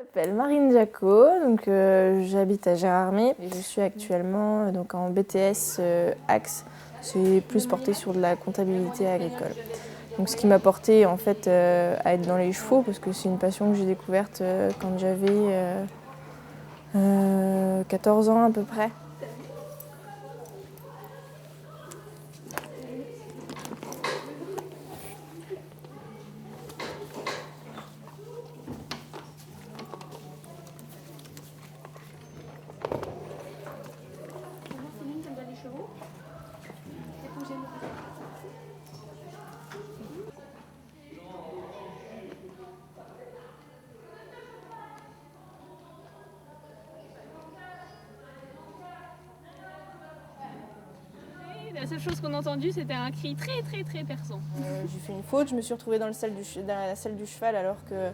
Je m'appelle Marine Jacot, donc j'habite à Gérardmer et je suis actuellement donc en BTS Axe. C'est plus porté sur de la comptabilité agricole. Donc ce qui m'a porté en fait à être dans les chevaux parce que c'est une passion que j'ai découverte quand j'avais 14 ans à peu près. La seule chose qu'on a entendue, c'était un cri très perçant. J'ai fait une faute, je me suis retrouvée dans la selle du cheval alors que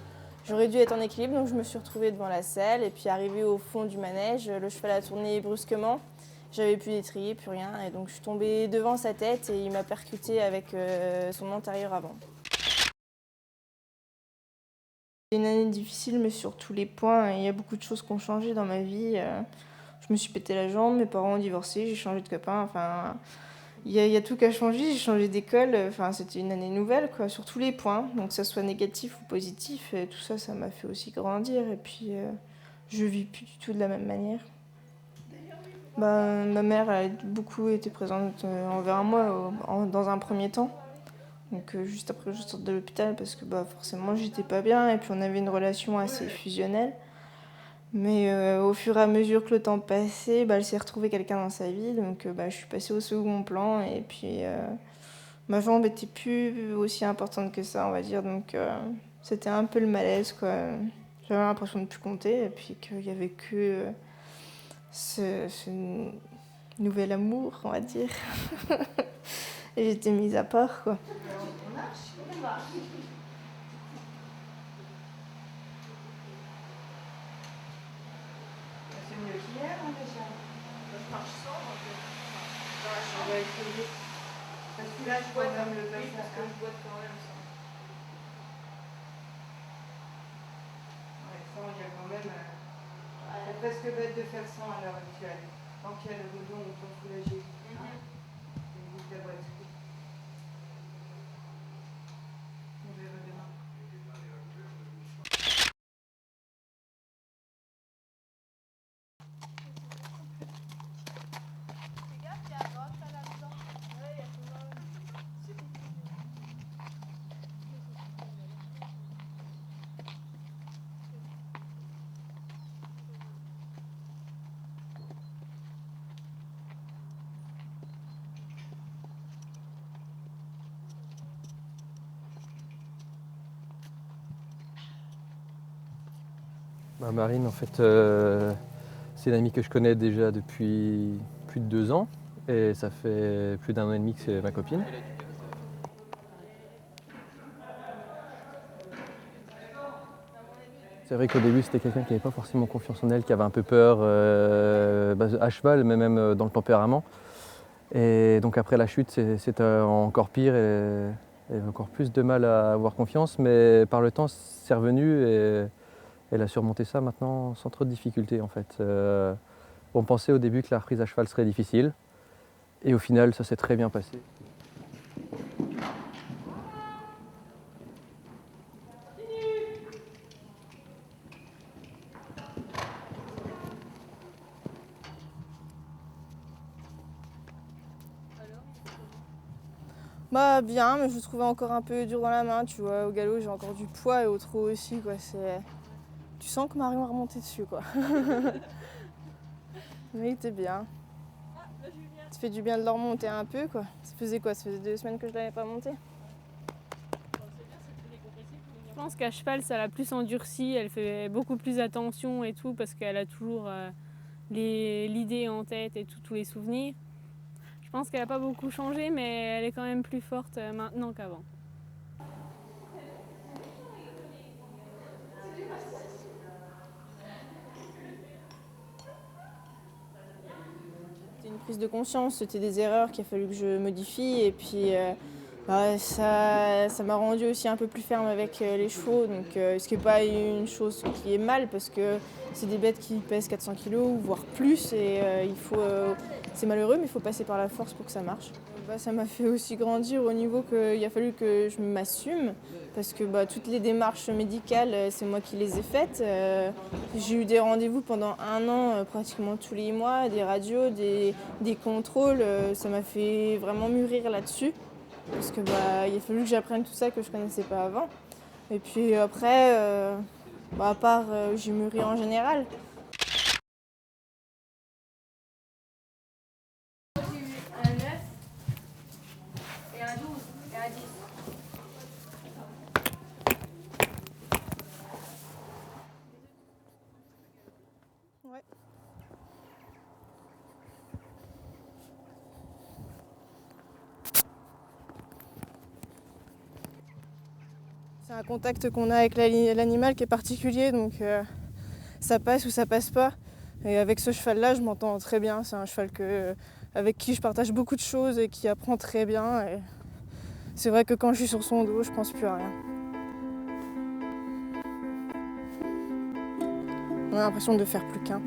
j'aurais dû être en équilibre, donc je me suis retrouvée devant la selle et puis arrivée au fond du manège, le cheval a tourné brusquement, j'avais plus d'étrier, plus rien et donc je suis tombée devant sa tête et il m'a percutée avec son antérieur avant. C'est une année difficile mais sur tous les points, il y a beaucoup de choses qui ont changé dans ma vie. Je me suis pété la jambe, mes parents ont divorcé, j'ai changé de copain, enfin... Il y a tout qui a changé, j'ai changé d'école, enfin, c'était une année nouvelle quoi, sur tous les points, donc que ça soit négatif ou positif, et tout ça, ça m'a fait aussi grandir et puis je vis plus du tout de la même manière. Ma mère a beaucoup été présente envers moi dans un premier temps, donc juste après que je sorte de l'hôpital parce que forcément j'étais pas bien et puis on avait une relation assez fusionnelle. Mais au fur et à mesure que le temps passait, elle s'est retrouvée quelqu'un dans sa vie, donc je suis passée au second plan et puis ma jambe était plus aussi importante que ça, on va dire, donc c'était un peu le malaise, quoi. J'avais l'impression de plus compter et puis qu'il y avait que ce nouvel amour, on va dire. Et j'étais mise à part, quoi. C'est mieux qu'hier, hein, déjà. Je marche sans, donc on va essayer. Parce que là, je vois même le passage. Parce que je boite quand même ça. Ouais, ça, il y a quand même. C'est presque bête de faire ça à l'heure actuelle. Tant qu'il y a le boudon, on peut soulager. C'est juste la boîte. On verra demain. Marine, en fait, c'est une amie que je connais déjà depuis plus de 2 ans et ça fait plus d'1 an et demi que c'est ma copine. C'est vrai qu'au début c'était quelqu'un qui n'avait pas forcément confiance en elle, qui avait un peu peur à cheval, mais même dans le tempérament. Et donc après la chute c'est encore pire et elle avait encore plus de mal à avoir confiance, mais par le temps c'est revenu et elle a surmonté ça maintenant sans trop de difficultés en fait. On pensait au début que la reprise à cheval serait difficile et au final ça s'est très bien passé. Bien, mais je le trouvais encore un peu dur dans la main, tu vois. Au galop, j'ai encore du poids et au trot aussi, quoi. Tu sens que Marion a remonté dessus, quoi. Mais il était bien. Ça fait du bien de le remonter un peu, quoi. Ça faisait quoi? Ça faisait 2 semaines que je l'avais pas monté. Je pense qu'à cheval, ça l'a plus endurcie, elle fait beaucoup plus attention et tout, parce qu'elle a toujours l'idée en tête et tous les souvenirs. Je pense qu'elle n'a pas beaucoup changé, mais elle est quand même plus forte maintenant qu'avant. C'était une prise de conscience, c'était des erreurs qu'il a fallu que je modifie. Et puis Ça m'a rendu aussi un peu plus ferme avec les chevaux, donc, ce qui n'est pas une chose qui est mal parce que c'est des bêtes qui pèsent 400 kg voire plus et c'est malheureux mais il faut passer par la force pour que ça marche. Ça m'a fait aussi grandir au niveau qu'il a fallu que je m'assume parce que toutes les démarches médicales c'est moi qui les ai faites. J'ai eu des rendez-vous pendant 1 an pratiquement tous les mois, des radios, des contrôles, ça m'a fait vraiment mûrir là-dessus. Parce que il a fallu que j'apprenne tout ça que je connaissais pas avant. Et puis après, à part j'ai mûri en général. J'ai eu un 9 et un 12 et un 10. Ouais. C'est un contact qu'on a avec l'animal qui est particulier, donc ça passe ou ça passe pas. Et avec ce cheval-là, je m'entends très bien. C'est un cheval avec qui je partage beaucoup de choses et qui apprend très bien. Et c'est vrai que quand je suis sur son dos, je pense plus à rien. On a l'impression de faire plus qu'un.